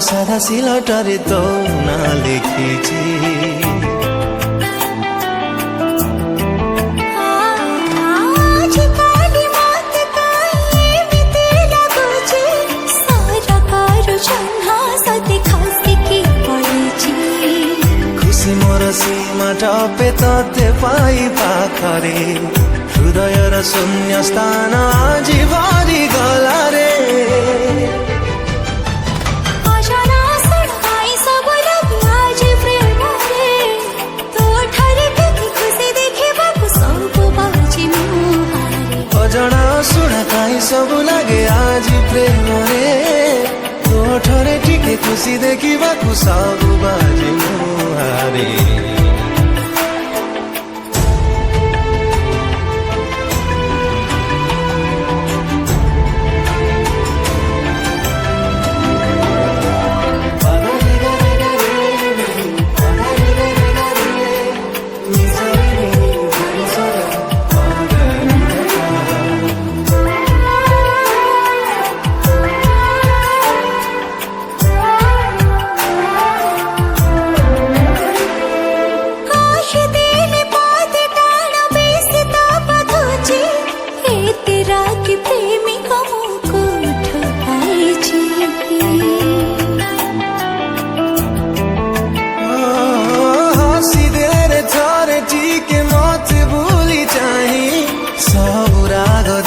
सादा सिलटरे तो ना लेखिची खुसी मोर सीमा टपे तते पाई पाखरे हृदय र शून्य स्थान आजी भरि गला रे अजना सुना काई सब लागे आज प्रेम रे तो ठरे टिके खुशी देखिबा कु सब बाजी मुहारे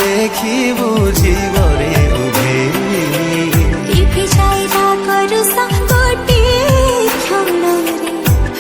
देखी बुझी बरे उभे टिपी जाइला करू सा